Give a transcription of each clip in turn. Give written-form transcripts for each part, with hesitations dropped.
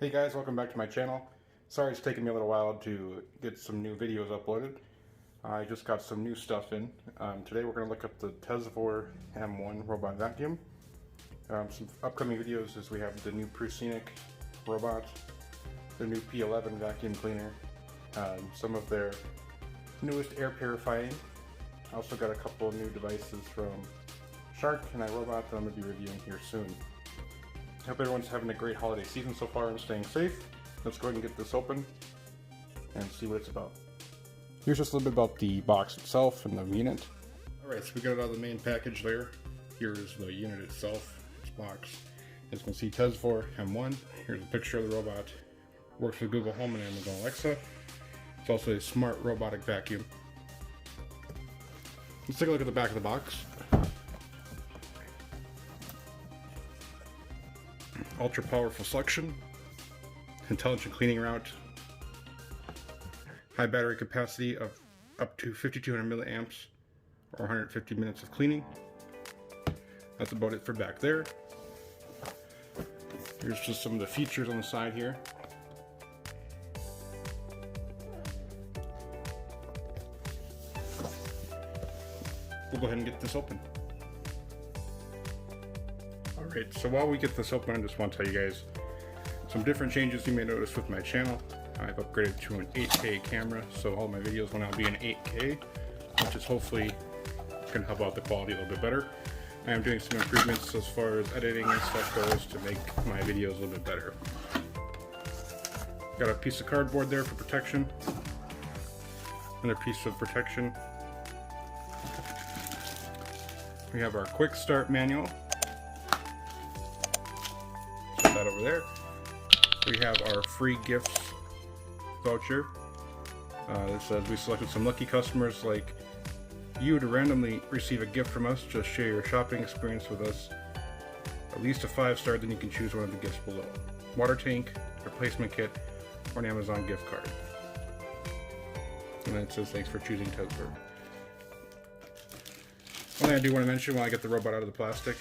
Hey guys, welcome back to my channel. Sorry it's taken me a little while to get some new videos uploaded. I just got some new stuff in. Today we're going to look up the Tesvor M1 robot vacuum. Some upcoming videos is we have the new Prusinic robot, the new P11 vacuum cleaner, some of their newest air purifying. I also got a couple of new devices from Shark and iRobot that I'm going to be reviewing here soon. Hope everyone's having a great holiday season so far and staying safe. Let's go ahead and get this open and see what it's about. Here's just a little bit about the box itself and the unit. Alright, so we got it out of the main package there. Here's the unit itself, its box. As you can see, Tesvor M1. Here's a picture of the robot. Works with Google Home and Amazon Alexa. It's also a smart robotic vacuum. Let's take a look at the back of the box. Ultra powerful suction, intelligent cleaning route, high battery capacity of up to 5200 milliamps or 150 minutes of cleaning. That's about it for back there. Here's just some of the features on the side here. We'll go ahead and get this open. Alright, so while we get this open, I just want to tell you guys some different changes you may notice with my channel. I've upgraded to an 8K camera, so all my videos will now be in 8K, which is hopefully going to help out the quality a little bit better. I am doing some improvements as far as editing and stuff goes to make my videos a little bit better. Got a piece of cardboard there for protection. Another piece of protection. We have our quick start manual. That over there. We have our free gifts voucher. It says we selected some lucky customers like you to randomly receive a gift from us. Just share your shopping experience with us. At least a 5-star, then you can choose one of the gifts below. Water tank, replacement kit, or an Amazon gift card. And then it says thanks for choosing Tesvor. One thing I do want to mention while I get the robot out of the plastic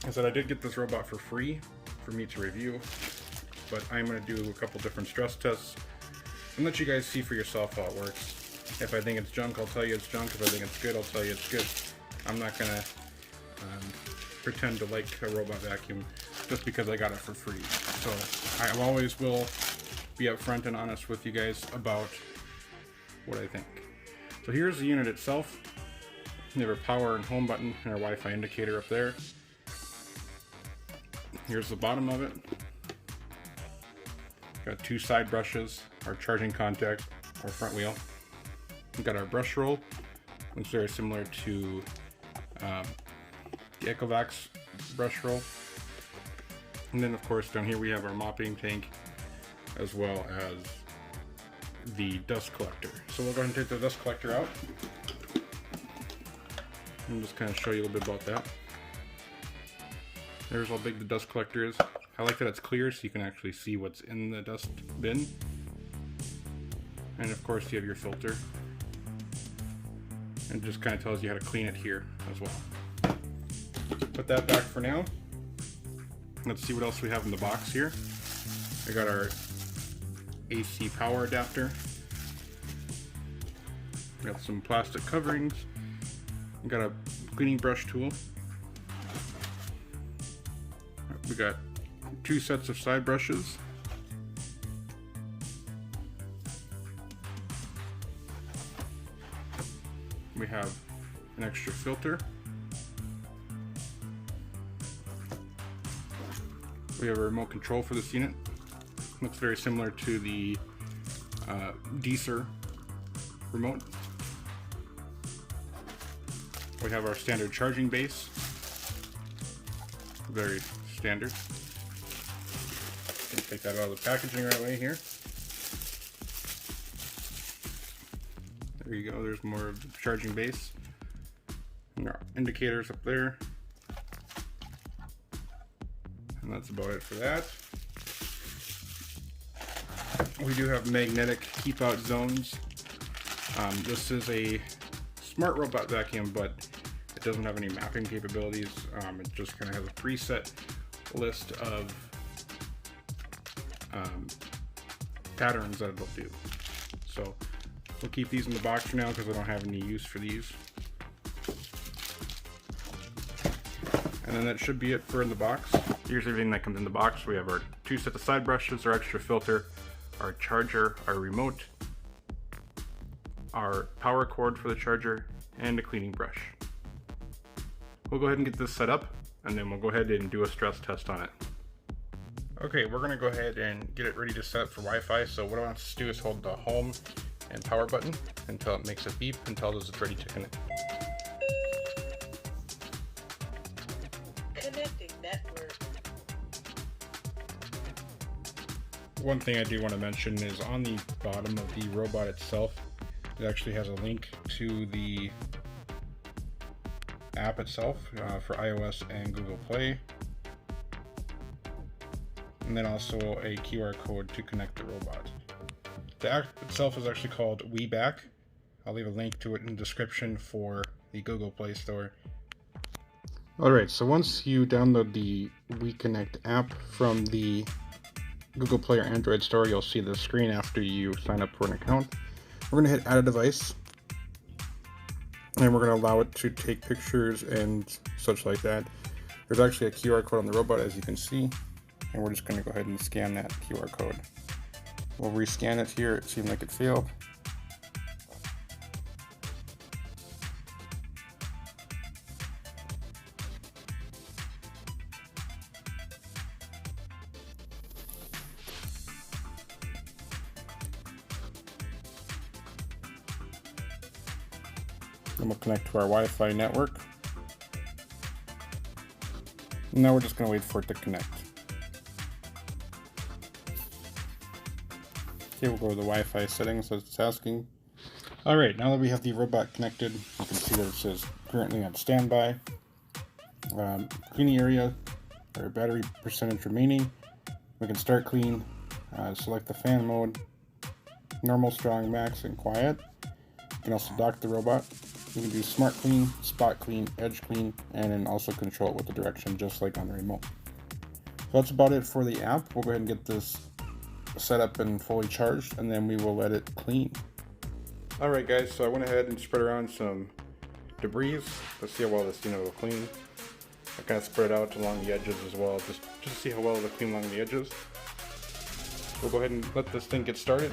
is that I did get this robot for free for me to review, but I'm going to do a couple different stress tests and let you guys see for yourself how it works. If I think it's junk, I'll tell you it's junk. If I think it's good, I'll tell you it's good. I'm not going to pretend to like a robot vacuum just because I got it for free. So I always will be upfront and honest with you guys about what I think. So here's the unit itself. We have our power and home button and our Wi-Fi indicator up there. Here's the bottom of it. Got 2 side brushes, our charging contact, our front wheel. We've got our brush roll. Looks very similar to the Vaccum brush roll. And then of course down here we have our mopping tank as well as the dust collector. So we'll go ahead and take the dust collector out and just kind of show you a little bit about that. There's how big the dust collector is. I like that it's clear so you can actually see what's in the dust bin. And of course you have your filter. And it just kind of tells you how to clean it here as well. Put that back for now. Let's see what else we have in the box here. I got our AC power adapter. Got some plastic coverings. Got a cleaning brush tool. We got 2 sets of side brushes. We have an extra filter. We have a remote control for this unit. Looks very similar to the Deezer remote. We have our standard charging base. Very standard. Take that out of the packaging right away here. There you go, there's more of the charging base. And our indicators up there. And that's about it for that. We do have magnetic keep out zones. This is a smart robot vacuum, but it doesn't have any mapping capabilities. It just kind of has a preset list of patterns that it'll do. So we'll keep these in the box for now because I don't have any use for these. And then that should be it for in the box. Here's everything that comes in the box. We have our 2 sets of side brushes, our extra filter, our charger, our remote, our power cord for the charger, and a cleaning brush. We'll go ahead and get this set up, and then we'll go ahead and do a stress test on it. Okay, we're gonna go ahead and get it ready to set up for Wi-Fi. So what I want us to do is hold the home and power button until it makes a beep and tells us it's ready to connect. Connecting network. One thing I do want to mention is on the bottom of the robot itself, it actually has a link to the app itself for iOS and Google Play. And then also a QR code to connect the robot. The app itself is actually called WeBack. I'll leave a link to it in the description for the Google Play Store. Alright, so once you download the WeConnect app from the Google Play or Android store, you'll see the screen after you sign up for an account. We're going to hit Add a Device, and we're going to allow it to take pictures and such like that. There's actually a QR code on the robot, as you can see, and we're just going to go ahead and scan that QR code. We'll rescan it here. It seemed like it failed. Then we'll connect to our Wi-Fi network. And now we're just going to wait for it to connect. Okay, we'll go to the Wi-Fi settings as it's asking. Alright, now that we have the robot connected, you can see that it says currently on standby. Cleaning area, or battery percentage remaining. We can start clean, select the fan mode, normal, strong, max, and quiet. You can also dock the robot. You can do smart clean, spot clean, edge clean, and then also control it with the direction just like on the remote. So that's about it for the app. We'll go ahead and get this set up and fully charged, and then we will let it clean. Alright guys, so I went ahead and spread around some debris. Let's see how well this will clean. I kind of spread it out along the edges as well, just to see how well it'll clean along the edges. We'll go ahead and let this thing get started.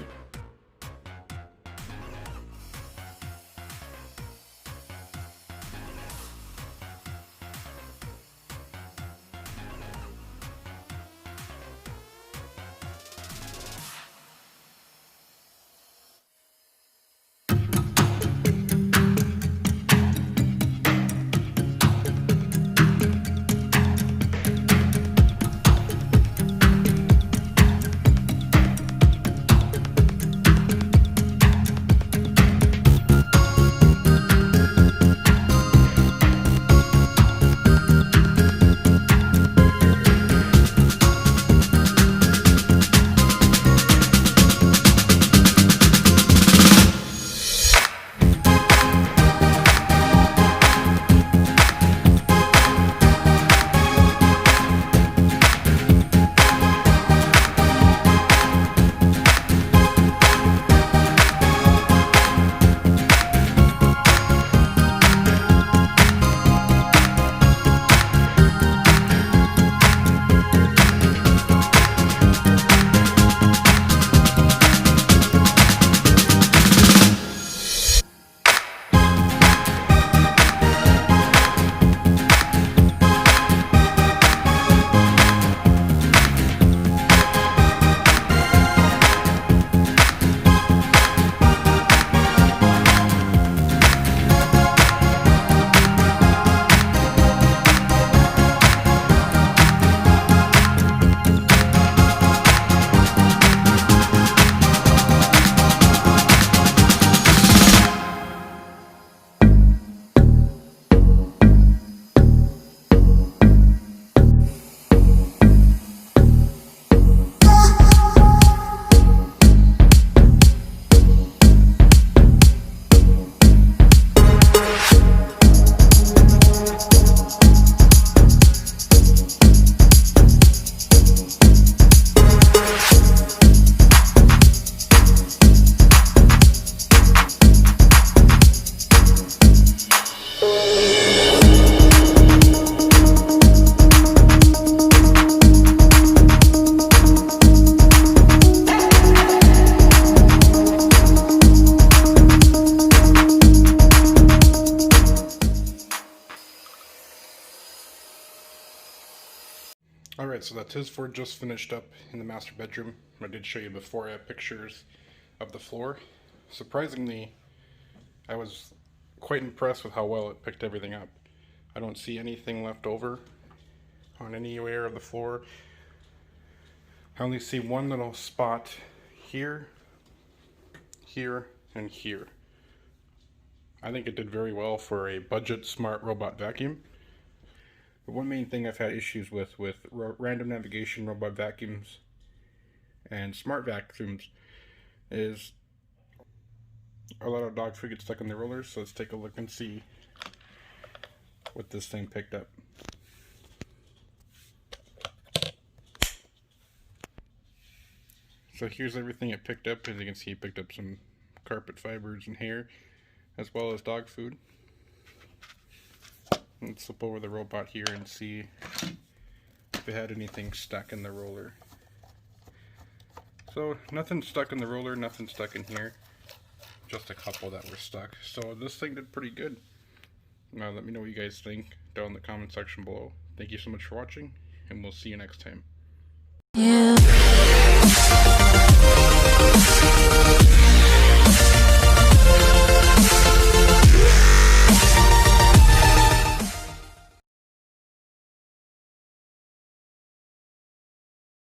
so that Tesvor just finished up in the master bedroom. I did show you before. I have pictures of the floor. Surprisingly, I was quite impressed with how well it picked everything up. I don't see anything left over on any area of the floor. I only see one little spot here, here, and here. I think it did very well for a budget smart robot vacuum. But one main thing I've had issues with random navigation robot vacuums and smart vacuums is a lot of dog food gets stuck in the rollers. So let's take a look and see what this thing picked up. So here's everything it picked up. As you can see, it picked up some carpet fibers and hair, as well as dog food. Let's flip over the robot here and see if it had anything stuck in the roller. So nothing stuck in the roller, nothing stuck in here. Just a couple that were stuck. So this thing did pretty good. Now let me know what you guys think down in the comment section below. Thank you so much for watching, and we'll see you next time. Yeah.